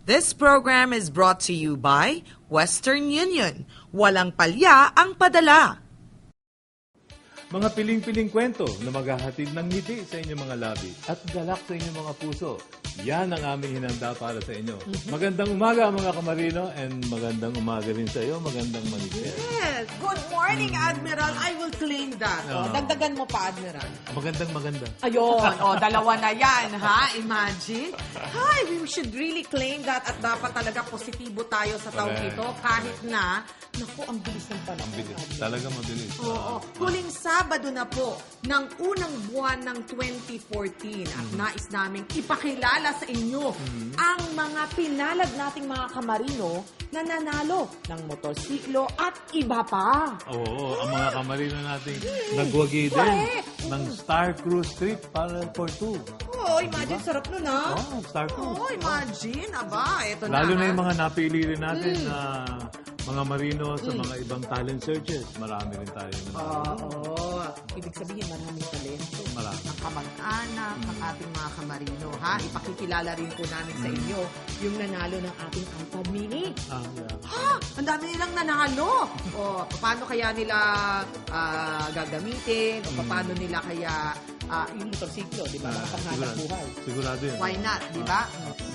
This program is brought to you by Western Union. Walang palya ang padala. Mga piling-piling kwento na maghahatid ng ngiti sa inyong mga labi at galak sa inyong mga puso. Yan ang aming hinanda para sa inyo. Magandang umaga mga kamarino and magandang umaga rin sa iyo. Magandang Marites. Yes. Good morning, Admiral. I will claim that. Dagdagan mo pa, Admiral. Maganda. Ayun. Dalawa na yan, ha? Imagine. Hi, we should really claim that at dapat talaga positibo tayo sa taong Correct. ito kahit na, naku, ang bilis ng panahon. Ang bilis. Talaga mabilis. Oo. Huling Sabado na po ng unang buwan ng 2014 at nais naming ipakilala sa inyo ang mga pinalad nating mga kamarino na nanalo ng motorsiklo at iba pa. Oo, ang mga kamarino natin nagwagi din ng Star Cruise trip para for two. Oh, imagine, sarap nun, ha? Oh, Star Cruise. Oh, imagine, aba, eto na. Lalo na yung mga napili rin natin na mga marino sa mga ibang talent searches. Marami rin tayo. Oo. Ibig sabihin, maraming talento. Marami. Ang kamag-anak ng ating mga kamarino, ha? Ipakikilala rin po namin sa inyo yung nanalo ng ating iPad mini. Yeah. Ha? Ang dami nilang nanalo. O, paano kaya nila gagamitin? O, paano nila kaya yung motorsiklo, di ba? Makapaghanap buhay. Sigurado yun. Why not, di ba?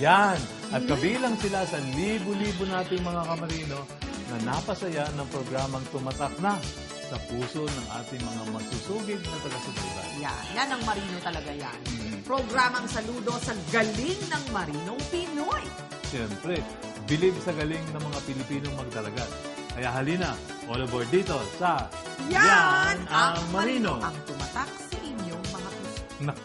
Yan! At kabilang sila sa libo-libo nating mga kamarino na napasaya ng programang tumatak na sa puso ng ating mga masusugid na taga-subaybay. Yan ang marino talaga yan. Programang saludo sa galing ng marinong Pinoy. Siyempre, bilib sa galing ng mga Pilipinong magdalagat. Kaya halina, all aboard dito sa Yan ang Marino. Ang tumatak sa inyong mga puso. Na-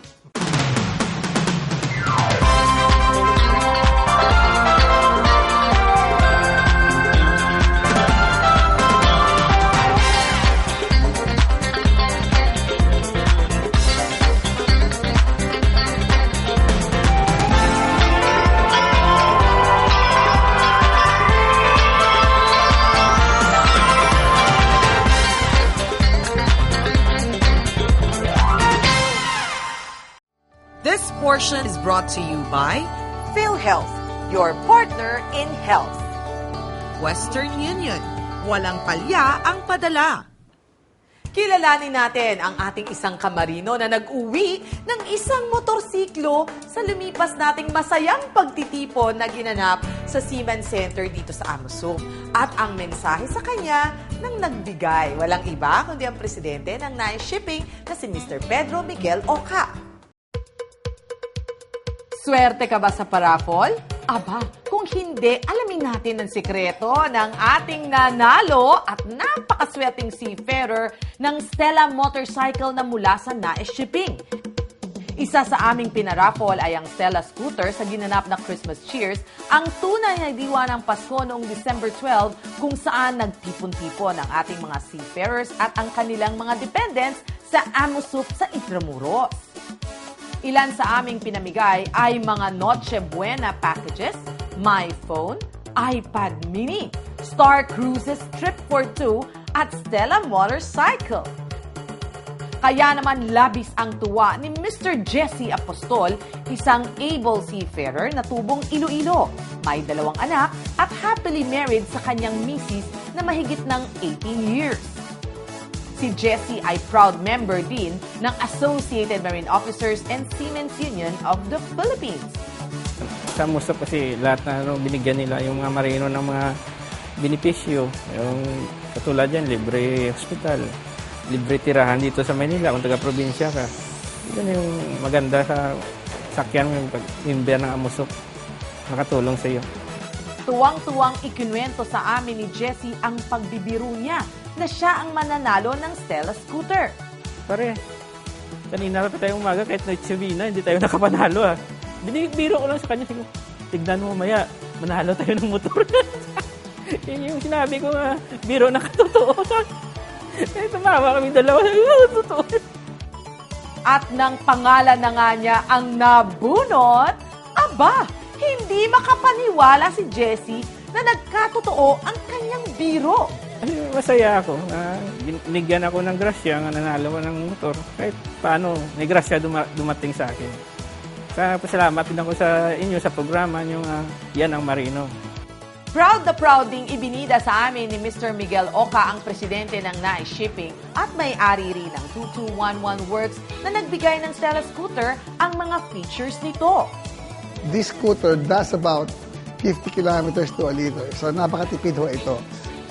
This portion is brought to you by PhilHealth, your partner in health. Western Union, walang palya ang padala. Kilalanin natin ang ating isang kamarino na nag-uwi ng isang motorsiklo sa lumipas nating masayang pagtitipon na ginanap sa Seaman Center dito sa Amoso. At ang mensahe sa kanya nang nagbigay, walang iba kundi ang presidente ng Nice Shipping na si Mr. Pedro Miguel Oca. Swerte ka ba sa paraffol? Aba, kung hindi, alamin natin ang sikreto ng ating nanalo at napakaswerteng seafarer ng Stella Motorcycle na mula sa Nice Shipping. Isa sa aming pinaraffle ay ang Stella Scooter sa ginanap na Christmas Cheers, ang tunay na diwa ng Pasko noong December 12 kung saan nagtipon-tipon ang ating mga seafarers at ang kanilang mga dependents sa Amosup sa Intramuros. Ilan sa aming pinamigay ay mga Noche Buena packages, My Phone, iPad Mini, Star Cruises Trip for Two, at Stella Motorcycle. Kaya naman labis ang tuwa ni Mr. Jesse Apostol, isang able seafarer na tubong Iloilo. May 2 anak at happily married sa kanyang misis na mahigit ng 18 years. Si Jessie ay proud member din ng Associated Marine Officers and Seamen's Union of the Philippines. Sa Amosup kasi lahat na binigyan nila yung mga marino ng mga benepisyo. Yung katulad yan, libre hospital, libre tirahan dito sa Manila kung taga-probinsya ka. Yan yung maganda sa sakyan yung pag-imber ng Amosup. Nakatulong sa iyo. Tuwang-tuwang ikinuwento sa amin ni Jessie ang pagbibiro niya na siya ang mananalo ng Stella Scooter. Pare, kanina pa tayong umaga kahit na hindi tayo nakapanalo. Binibiro ko lang sa kanya. Sige, tignan mo maya, manalo tayo ng motor. Yun yung sinabi ko nga, biro na katotoo. Eh, tumawa kami dalawa. Totoo. At nang pangalan na nga niya ang nabunot, aba, hindi makapaniwala si Jessie na nagkatotoo ang kanyang biro. Ay, masaya ako. Binigyan ako ng grasya nga nanalo ko ng motor. Kahit paano, may grasya dumating sa akin. Pasalamat din ako sa inyo sa programa nyo Yan ang Marino. Proud na proud ding ibinida sa amin ni Mr. Miguel Oca, ang presidente ng Nice Shipping at may-ari rin ng 2211 Works na nagbigay ng Stella Scooter ang mga features nito. This scooter does about 50 kilometers to a liter. So, napakatipid ho ito.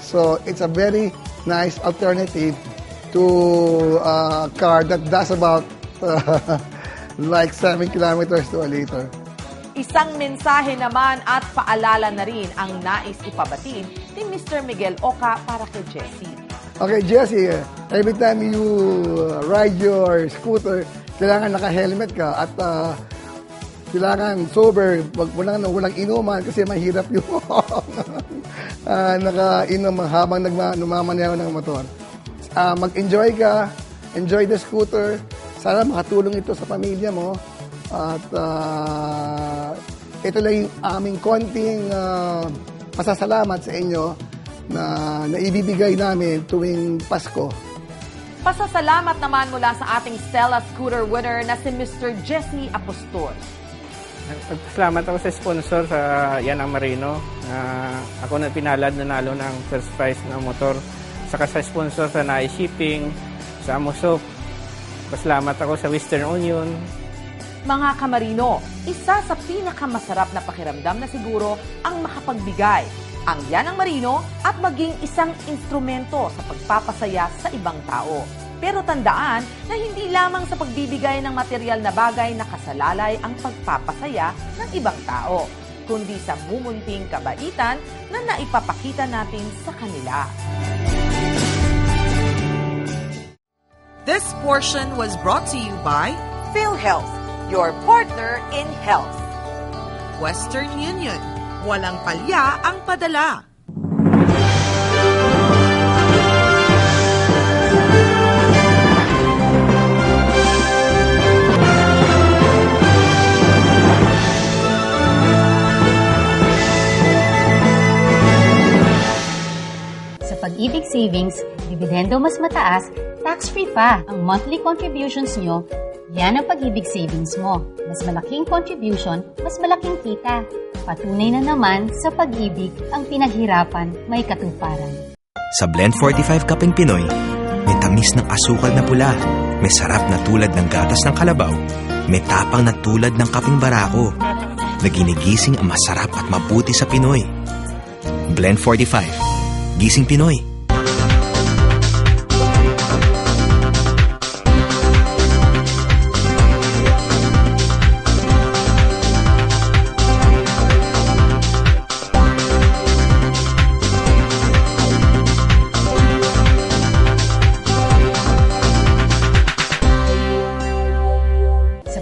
So, it's a very nice alternative to a car that does about like 7 kilometers to a liter. Isang mensahe naman at paalala na rin ang nais ipabatid ni Mr. Miguel Oca para kay Jessie. Okay, Jessie, every time you ride your scooter, kailangan naka-helmet ka at kailangan sober, walang inuman kasi mahirap yung nakainom habang nagmamaneho ng motor. Mag-enjoy ka, enjoy the scooter, sana makatulong ito sa pamilya mo. At ito lang yung aming konting pasasalamat sa inyo na naibibigay namin tuwing Pasko. Pasasalamat naman mula sa ating Stella Scooter winner na si Mr. Jesse Apostol. Nagpasalamat ako sa sponsor sa Yan ang Marino. Ako na pinalad nanalo ng first prize ng motor. Saka sa sponsor sa Nice Shipping, sa Amosop. Pasalamat ako sa Western Union. Mga kamarino, isa sa pinakamasarap na pakiramdam na siguro ang makapagbigay ang Yan ang Marino at maging isang instrumento sa pagpapasaya sa ibang tao. Pero tandaan na hindi lamang sa pagbibigay ng material na bagay nakasalalay ang pagpapasaya ng ibang tao, kundi sa mumunting kabaitan na naipapakita natin sa kanila. This portion was brought to you by PhilHealth, your partner in health. Western Union, walang palya ang padala. Sa Pag-ibig Savings, dividendo mas mataas, tax-free pa ang monthly contributions nyo. Yan ang Pag-ibig Savings mo. Mas malaking contribution, mas malaking kita. Patunay na naman sa pag-ibig ang pinaghirapan may katuparan. Sa Blend 45 Kapeng Pinoy, may tamis ng asukal na pula, may sarap na tulad ng gatas ng kalabaw, may tapang na tulad ng kapeng barako, naginigising ang masarap at mabuti sa Pinoy. Blend 45, Gising Pinoy.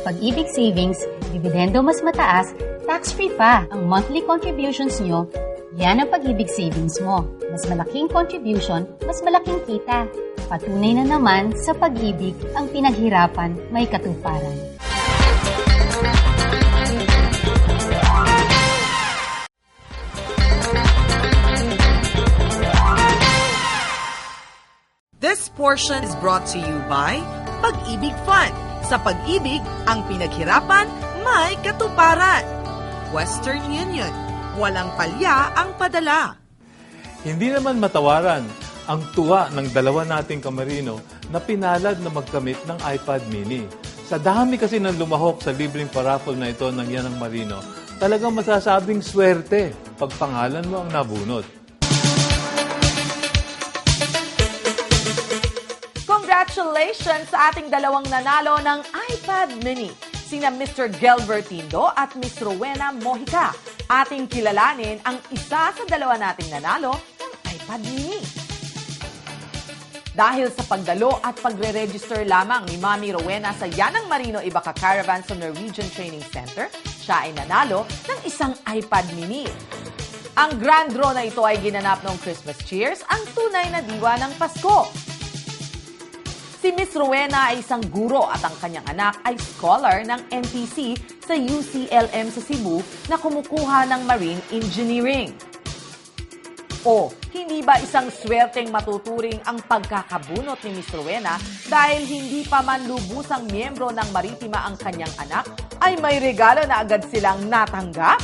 Pag-ibig Savings, dividendo mas mataas, tax-free pa ang monthly contributions nyo. Yan ang Pag-ibig Savings mo. Mas malaking contribution, mas malaking kita. Patunay na naman sa pag-ibig ang pinaghirapan may katuparan. This portion is brought to you by Pag-ibig Fund. Sa pag-ibig, ang pinaghirapan, may katuparan. Western Union, walang palya ang padala. Hindi naman matawaran ang tuwa ng dalawa nating kamarino na pinalad na magkamit ng iPad mini. Sa dami kasi ng lumahok sa libreng paraffol na ito ng Yan ang Marino, talagang masasabing swerte pag pangalan mo ang nabunot. Congratulations sa ating dalawang nanalo ng iPad mini, sina Mr. Gelbertindo at Miss Rowena Mojica. Ating kilalanin ang isa sa dalawa nating nanalo ng iPad mini. Dahil sa pagdalo at pagre-register lamang ni Mami Rowena sa Yan ang Marino Ibaca Caravan sa Norwegian Training Center, siya ay nanalo ng isang iPad mini. Ang grand draw na ito ay ginanap noong Christmas Cheers, ang tunay na diwa ng Pasko. Si Miss Rowena ay isang guro at ang kanyang anak ay scholar ng NTC sa UCLM sa Cebu na kumukuha ng Marine Engineering. O, hindi ba isang swerteng matuturing ang pagkakabunot ni Miss Rowena dahil hindi pa man lubusang miyembro ng Maritima ang kanyang anak, ay may regalo na agad silang natanggap?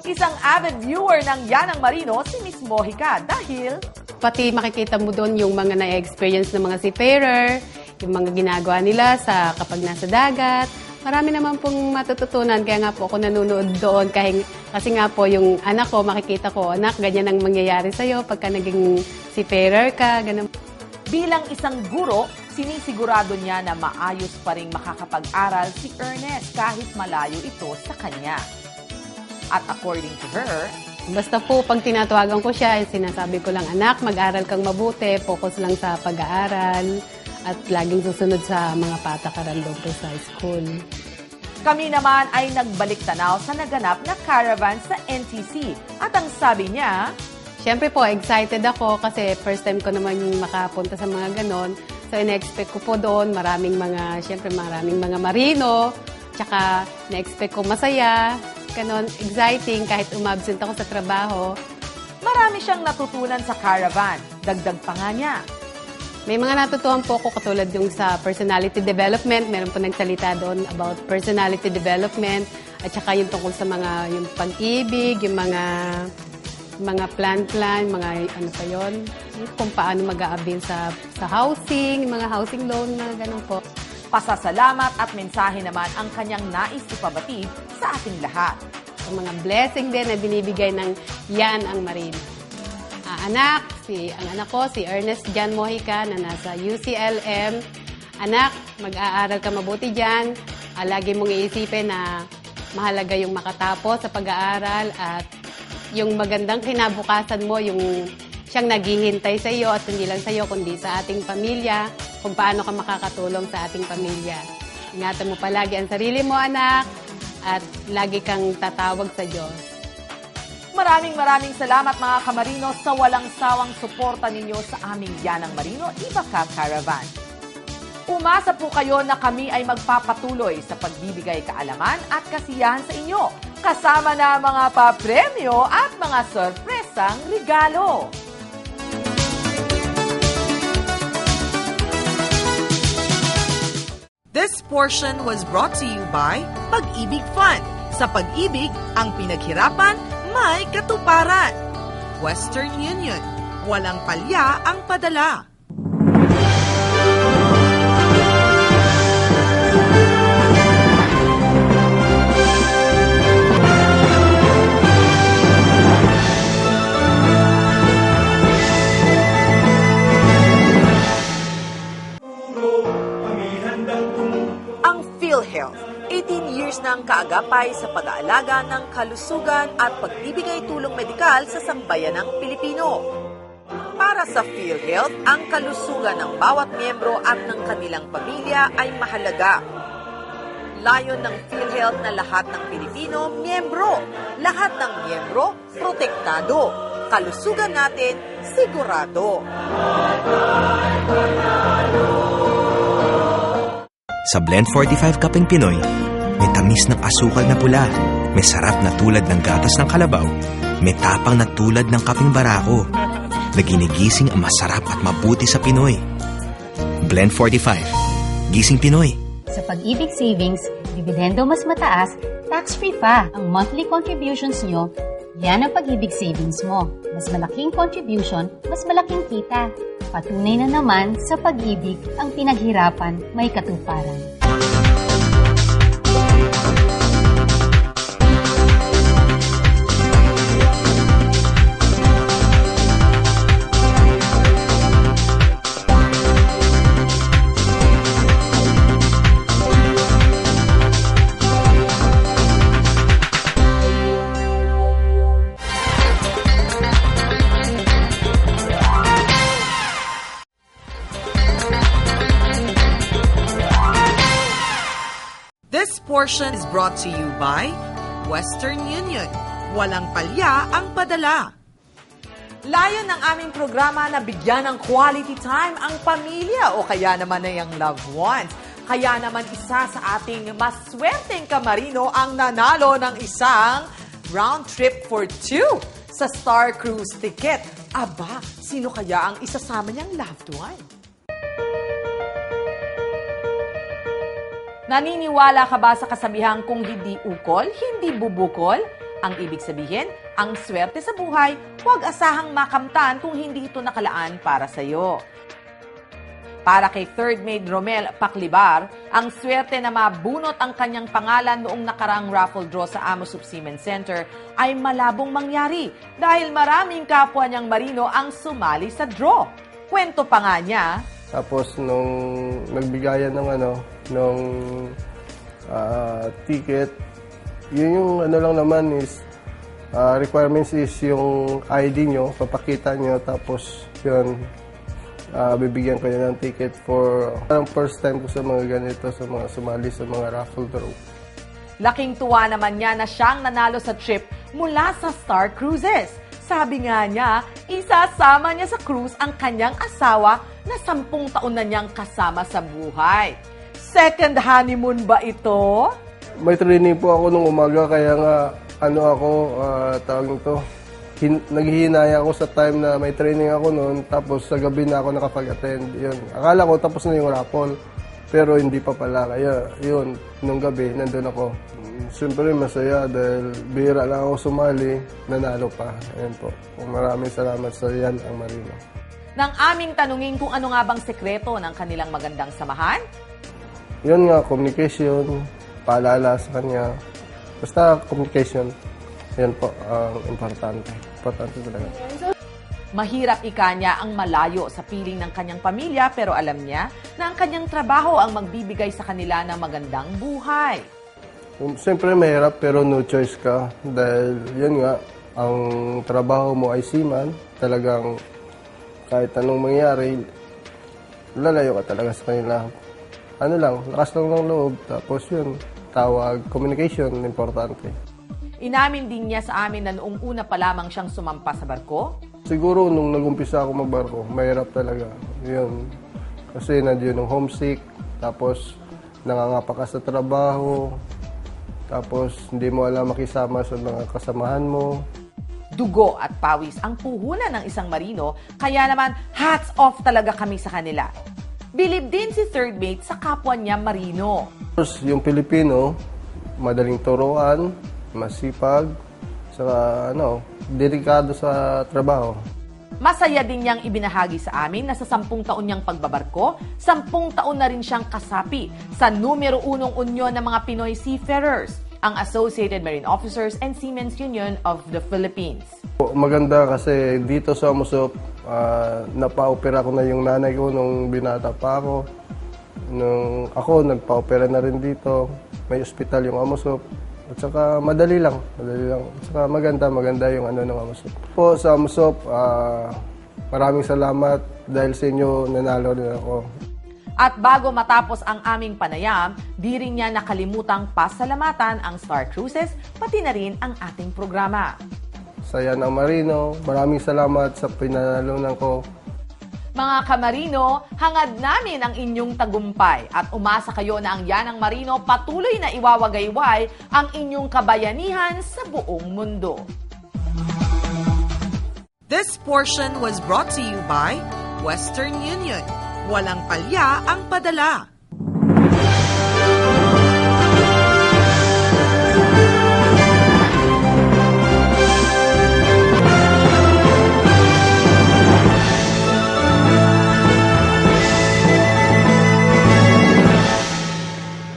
Isang avid viewer ng Yanang Marino si Miss Mojica dahil pati makikita mo doon yung mga na-experience ng mga seafarer, yung mga ginagawa nila sa kapag nasa dagat. Marami naman pong matututunan, kaya nga po ako nanonood doon kasi nga po yung anak ko, makikita ko, anak, ganyan ang mangyayari sa'yo pagka naging seafarer ka, ganun. bilang isang guro, sinisigurado niya na maayos pa rin makakapag-aral si Ernest kahit malayo ito sa kanya. At according to her, Basta po, pag tinatawagan ko siya, sinasabi ko lang, anak, mag-aral kang mabuti, focus lang sa pag-aaral, at laging susunod sa mga patakaran doon po sa school. kami naman ay nagbalik tanaw sa naganap na caravan sa NTC. At ang sabi niya, Siyempre po, excited ako kasi first time ko naman makapunta sa mga ganon. So, ina-expect ko po doon maraming mga marino, tsaka na-expect ko masaya, ganon, exciting kahit umabsent ako sa trabaho. marami siyang natutunan sa caravan. Dagdag pa nga niya. May mga natutuhan po ako katulad yung sa personality development. Meron po nagsalita doon about personality development at saka yung tungkol sa mga yung pag-ibig, yung mga plan, mga ano pa yun, kung paano mag-a-avail sa housing, mga housing loan, mga ganun po. Pasasalamat at mensahe naman ang kanyang nais ipabatid sa ating lahat. Ang mga blessing din na binibigay ng Yanang Marino. Ang anak ko, si Ernest Jan Mojica na nasa UCLM. Anak, mag-aaral ka mabuti dyan. Lagi mong iisipin na mahalaga yung makatapos sa pag-aaral at yung magandang kinabukasan mo, yung siyang naghihintay sa iyo at hindi lang sa iyo kundi sa ating pamilya, kung paano ka makakatulong sa ating pamilya. Ingatan mo palagi ang sarili mo, anak, at lagi kang tatawag sa Diyos. Maraming salamat mga kamarino sa walang sawang suporta ninyo sa aming Yanang Marino Ibaka Caravan. Umasa po kayo na kami ay magpapatuloy sa pagbibigay kaalaman at kasiyahan sa inyo, kasama na mga papremyo at mga sorpresang regalo. This portion was brought to you by Pag-ibig Fund. Sa pag-ibig, ang pinaghirapan may katuparan. Western Union. Walang palya ang padala. Ang PhilHealth, 18 years na ang kaagapay sa pag-aalaga ng kalusugan at pagbibigay tulong medikal sa sambayanang Pilipino. Para sa PhilHealth, ang kalusugan ng bawat miyembro at ng kanilang pamilya ay mahalaga. Layon ng PhilHealth na lahat ng Pilipino, miyembro. Lahat ng miyembro, protektado. Kalusugan natin, sigurado. Sa Blend 45 Kapeng Pinoy, may tamis ng asukal na pula, may sarap na tulad ng gatas ng kalabaw, may tapang na tulad ng kapeng barako, na ginigising ang masarap at mabuti sa Pinoy. Blend 45, Gising Pinoy. Sa Pag-ibig Savings, dividendo mas mataas, tax-free pa. Ang monthly contributions nyo, yan ang Pag-ibig Savings mo. Mas malaking contribution, mas malaking kita. Patunay na naman sa pag-ibig ang pinaghirapan may katuparan. This portion is brought to you by Western Union. Walang palya ang padala. Layon ng aming programa na bigyan ng quality time ang pamilya o kaya naman ay ang loved ones. Kaya naman isa sa ating maswerteng kamarino ang nanalo ng isang Round trip for 2 sa Star Cruise ticket. Aba, sino kaya ang isasama niyang loved one? Naniniwala ka ba sa kasabihang kung hindi ukol, hindi bubukol? Ang ibig sabihin, ang swerte sa buhay, huwag asahang makamtan kung hindi ito nakalaan para sa'yo. Para kay third maid Romel Paclibar, ang swerte na mabunot ang kanyang pangalan noong nakaraang raffle draw sa Amosup Seamen Center ay malabong mangyari dahil maraming kapwa niyang marino ang sumali sa draw. Kwento pa nga niya, Tapos nung nagbigayan ng ticket, yun yung lang naman is requirements is yung ID nyo, papakita nyo, tapos yun, bibigyan ko yun ng ticket for parang first time ko sa mga ganito, sa mga sumali sa mga raffle draw. laking tuwa naman niya na siyang nanalo sa trip mula sa Star Cruises. Sabi nga niya, isasama niya sa cruise ang kanyang asawa na 10 taon na niyang kasama sa buhay. Second honeymoon ba ito? May training po ako nung umaga, kaya nga tawag nito, naghihinaya ako sa time na may training ako noon, tapos sa gabi na ako nakapag-attend. Yun. Akala ko tapos na yung raffle, pero hindi pa pala. Kaya yun, nung gabi, nandun ako. Siyempre masaya dahil bihira lang ako sumali, nanalo pa. Ayan po. Maraming salamat sa Yan ang Marino. Nang aming tanungin kung ano nga bang sekreto ng kanilang magandang samahan, Yun nga, communication, paalala sa kanya. Basta communication, yan po ang importante. Importante talaga. mahirap ika niya ang malayo sa piling ng kanyang pamilya pero alam niya na ang kanyang trabaho ang magbibigay sa kanila ng magandang buhay. Siyempre mahirap pero no choice ka dahil yun nga, ang trabaho mo ay seaman. Talagang kahit anong mangyari, lalayo ka talaga sa kanila. Lakas lang ng loob. Tapos yun, tawag, communication, importante. Inamin din niya sa amin na noong una pa lamang siyang sumampa sa barko, Siguro nung nag-umpisa ako magbarko, mahirap talaga. Yun. Kasi nandiyon yung homesick, tapos nangangapa ka sa trabaho, tapos hindi mo alam makisama sa mga kasamahan mo. dugo at pawis ang puhunan ng isang marino, kaya naman hats off talaga kami sa kanila. Bilib din si third mate sa kapwa niya marino. Tapos yung Pilipino, madaling turuan, masipag, saka delikado sa trabaho. Masaya din niyang ibinahagi sa amin na sa 10 taon niyang pagbabarko, 10 taon na rin siyang kasapi sa numero 1 unyon ng mga Pinoy seafarers, ang Associated Marine Officers and Seamen's Union of the Philippines. Maganda kasi dito sa Amosup, napa-opera ko na yung nanay ko nung binata pa ako. Nung ako, nagpa-opera na rin dito. May ospital yung Amosup. At saka madali lang. At saka maganda yung ng Amosup. Po sa Amosup, maraming salamat dahil sa inyo nanalo rin ako. At bago matapos ang aming panayam, di rin niya nakalimutang pasalamatan ang Star Cruises, pati na rin ang ating programa. Sa Yan ang Marino, maraming salamat sa pinanalunan ko. Mga kamarino, hangad namin ang inyong tagumpay at umasa kayo na ang Yan ang Marino patuloy na iwawagayway ang inyong kabayanihan sa buong mundo. This portion was brought to you by Western Union. Walang palya ang padala.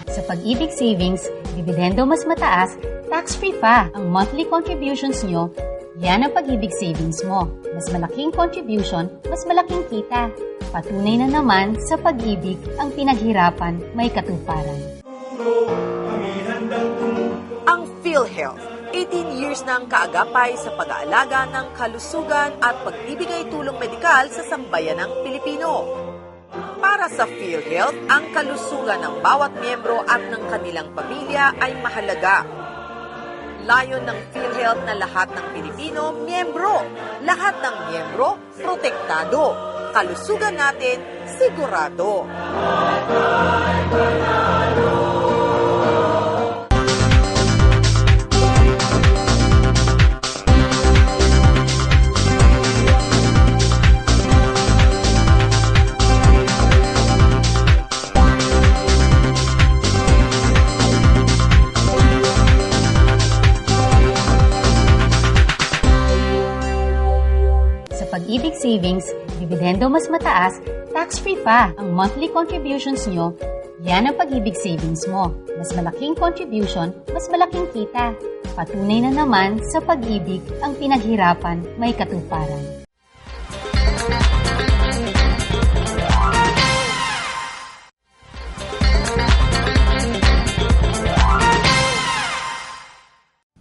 Sa Pag-ibig Savings, dividendo mas mataas, tax-free pa ang monthly contributions nyo. Yan ang Pag-ibig Savings mo. Mas malaking contribution, mas malaking kita. Patunay na naman sa pag-ibig ang pinaghirapan may katuparan. Ang PhilHealth, 18 years na ang kaagapay sa pag-aalaga ng kalusugan at pagbibigay tulong medikal sa sambayanang Pilipino. Para sa PhilHealth, ang kalusugan ng bawat miyembro at ng kanilang pamilya ay mahalaga. Layon ng PhilHealth na lahat ng Pilipino, miyembro. Lahat ng miyembro, protektado. Kalusugan natin, sigurado. Pag-ibig Savings, dividendo mas mataas, tax-free pa. Ang monthly contributions nyo, yan ang Pag-ibig Savings mo. Mas malaking contribution, mas malaking kita. Patunay na naman sa pag-ibig ang pinaghirapan may katuparan.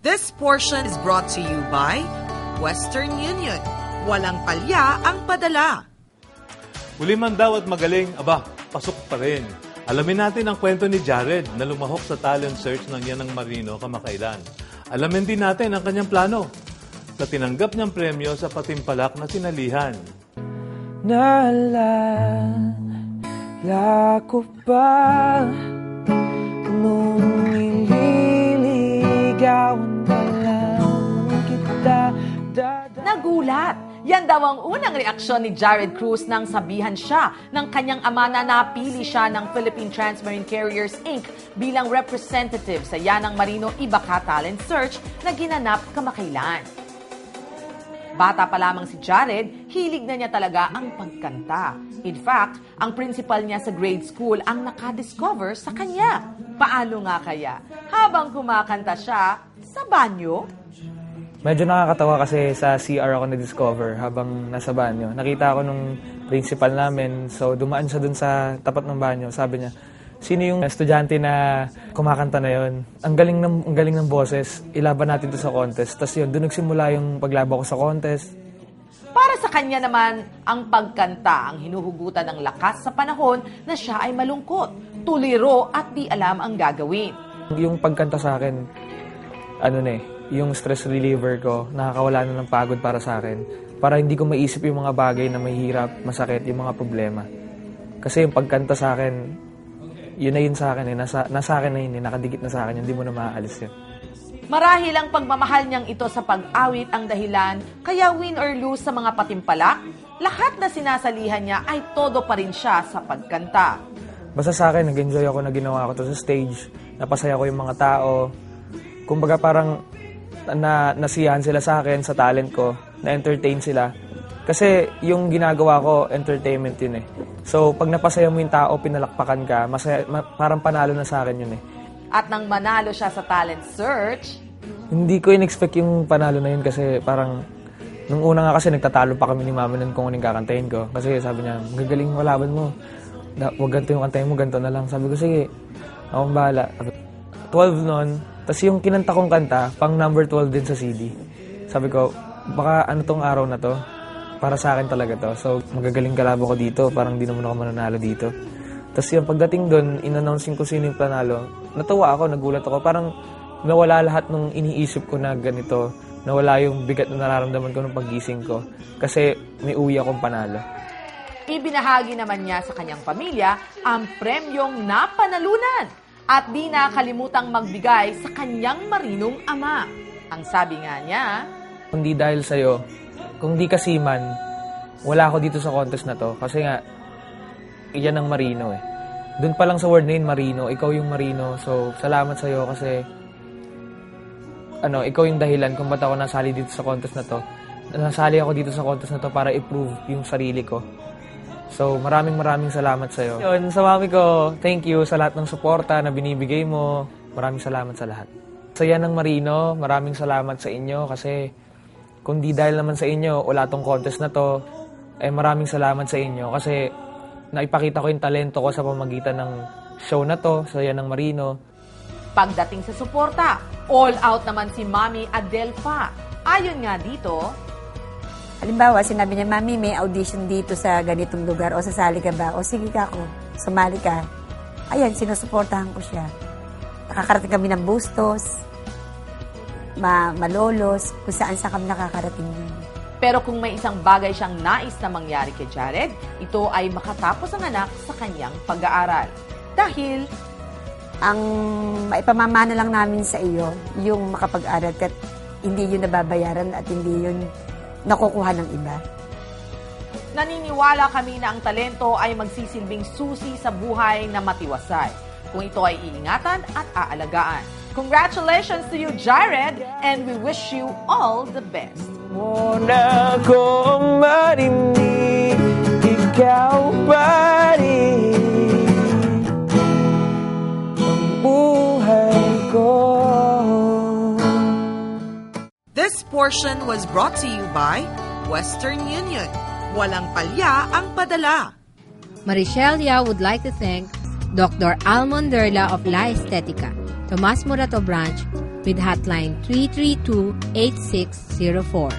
This portion is brought to you by Western Union. Walang palya ang padala. Huli man daw at magaling, aba, pasok pa rin. Alamin natin ang kwento ni Jared na lumahok sa talent search ng Yanang Marino kamakailan. Alamin din natin ang kanyang plano sa tinanggap niyang premyo sa patimpalak na sinalihan. Naalala ko pa nung nililigawan pa lang kita. Nagulat! Yan daw ang unang reaksyon ni Jared Cruz nang sabihan siya ng kanyang ama na napili siya ng Philippine Transmarine Carriers Inc. bilang representative sa Yanang Marino Ibaka Talent Search na ginanap kamakailan. Bata pa lamang si Jared, hilig na niya talaga ang pagkanta. In fact, ang principal niya sa grade school ang nakadiscover sa kanya. Paano nga kaya? Habang kumakanta siya sa banyo, Medyo nakakatawa kasi sa CR ako na-discover habang nasa banyo. Nakita ako nung principal namin, so dumaan siya dun sa tapat ng banyo. Sabi niya, sino yung estudyante na kumakanta na yon? Ang galing ng boses, ilaban natin to sa contest. Tapos yun, dun nagsimula yung paglaba ko sa contest. para sa kanya naman, ang pagkanta ang hinuhugutan ng lakas sa panahon na siya ay malungkot, tuliro at di alam ang gagawin. Yung pagkanta sa akin, yung stress reliever ko, nakakawala na ng pagod para sa akin. Para hindi ko maisip yung mga bagay na mahirap, masakit, yung mga problema. Kasi yung pagkanta sa akin, yun na yun sa akin. Nasa akin na yun, nakadikit na sa akin, hindi mo na maaalis yun. Marahil ang pagmamahal niyang ito sa pag-awit ang dahilan, kaya win or lose sa mga patimpalak, lahat na sinasalihan niya ay todo pa rin siya sa pagkanta. Basta sa akin, nag-enjoy ako na ginawa ko to sa stage, napasaya ko yung mga tao. Kumbaga parang nasiyahan sila sa akin, sa talent ko, na-entertain sila. Kasi yung ginagawa ko, entertainment yun eh. So, pag napasaya mo yung tao, pinalakpakan ka, parang panalo na sa akin yun eh. At nang manalo siya sa talent search, hindi ko in-expect yung panalo na yun kasi parang, nung una nga kasi nagtatalo pa kami ni Mama nun kung anong kakantahin ko. Kasi sabi niya, gagaling mo laban mo. Huwag ganito yung kantahin mo, ganito na lang. Sabi ko, sige, akong bahala. 12 nun, tapos yung kinanta kong kanta, pang number 12 din sa CD. Sabi ko, baka ano tong araw na to? Para sa akin talaga to. So, magagaling kalaban ko dito. Parang di naman ako mananalo dito. Tapos yung pagdating doon, in-announcing ko sino yung panalo. Natuwa ako, nagulat ako. Parang nawala lahat nung iniisip ko na ganito. Nawala yung bigat na nararamdaman ko nung paggising ko. Kasi may uwi akong panalo. Ibinahagi naman niya sa kanyang pamilya ang premyong napanalunan at di nakalimutang magbigay sa kanyang marinong ama. Ang sabi nga niya, kung di dahil sa'yo, kung di kasi man, wala ako dito sa contest na to. Kasi nga, iyan ang Marino eh. Doon pa lang sa word na yun, Marino. Ikaw yung Marino. So, salamat sa'yo kasi ikaw yung dahilan kung ba't ako nasali dito sa contest na to. Nasali ako dito sa contest na to para i-prove yung sarili ko. So, maraming salamat sa'yo. Yun, sa mami ko, thank you sa lahat ng suporta na binibigay mo. Maraming salamat sa lahat. Sa Yanang Marino, maraming salamat sa inyo kasi kung di dahil naman sa inyo, wala tong contest na to, maraming salamat sa inyo kasi naipakita ko yung talento ko sa pamagitan ng show na to, sa Yanang Marino. Pagdating sa suporta, all out naman si Mami Adelfa. Ayon nga dito, halimbawa, sinabi niya, Mami, may audition dito sa ganitong lugar. O, sasali ka ba? O, sige ka ako. Sumali ka. Ayan, sinusuportahan ko siya. Nakakarating kami ng Bustos, Malolos, kung saan kami nakakarating din. Pero kung may isang bagay siyang nais na mangyari kay Jared, ito ay makatapos ang anak sa kanyang pag-aaral. Dahil, ang maipamamana lang namin sa iyo, yung makapag-aral at hindi yun nababayaran at hindi yun nakukuha ng iba. Naniniwala kami na ang talento ay magsisilbing susi sa buhay na matiwasay kung ito ay iingatan at aalagaan. Congratulations to you, Jared, and we wish you all the best. Muna kong portion was brought to you by Western Union. Walang palya ang padala. Marichelle Yao would like to thank Dr. Almond Derla of La Estetica, Tomas Morato Branch, with hotline 332-8604.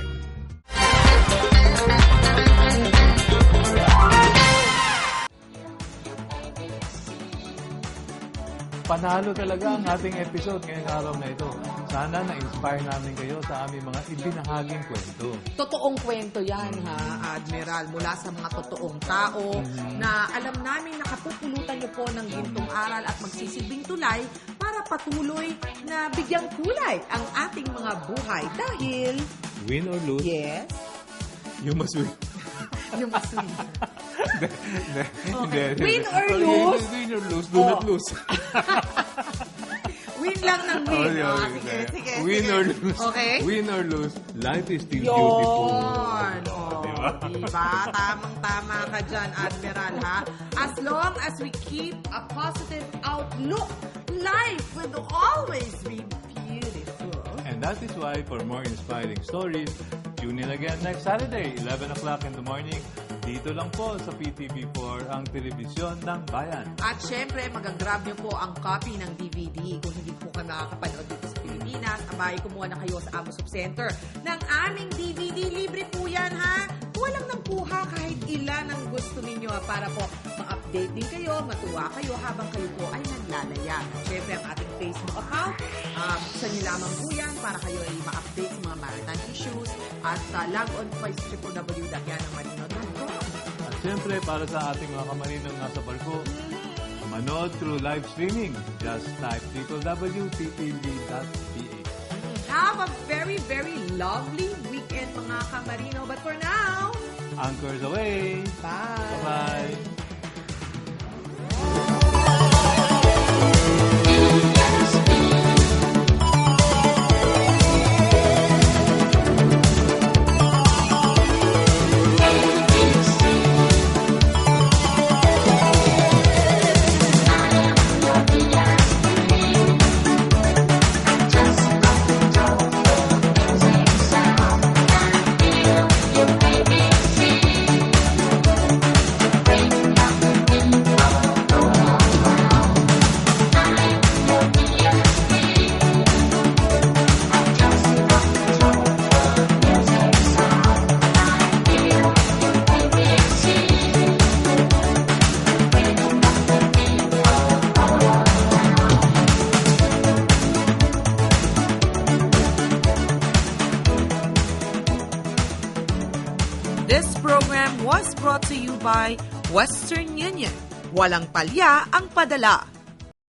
Panalo talaga ang ating episode ngayong araw na ito. Sana na-inspire namin kayo sa aming mga ibinahaging kwento. Totoong kwento yan, ha, Admiral, mula sa mga totoong tao na alam namin nakapupulutan niyo po ng gintong aral at magsisilbing tulay para patuloy na bigyang kulay ang ating mga buhay. Dahil, Win or lose, yes, you must win. you must win. Hindi. Win or lose? Win or lose, do not lose. Win lang ng win. Sige. Win or lose. Okay? Win or lose, life is still beautiful. Yun. Diba? Tamang-tama ka dyan, Admiral, ha? As long as we keep a positive outlook, life will always be beautiful. And that is why, for more inspiring stories, tune in again next Saturday, 11 o'clock in the morning. Dito lang po sa PTV4, ang telebisyon ng bayan. At syempre, magagrab niyo po ang copy ng DVD. Kung hindi po kayo makakapanood dito sa Pilipinas, abay, kumuha na kayo sa Amos of Center ng aming DVD. Libre po yan, ha? Walang nagkuha kahit ilan ang gusto ninyo para po ma-update din kayo, matuwa kayo habang kayo po ay naglalaya. Syempre, ang ating Facebook account, buksan niyo lamang po yan para kayo ay ma-update sa mga maritime issues at log on po ay www.yanangmarino.com. At siyempre, para sa ating mga kamarinong nasa barko, manood through live streaming. Just type www.ttv.ph. Have a very, very lovely weekend, mga kamarino. But for now, Anchors away! bye! Bye-bye! This program was brought to you by Western Union. Walang palya ang padala.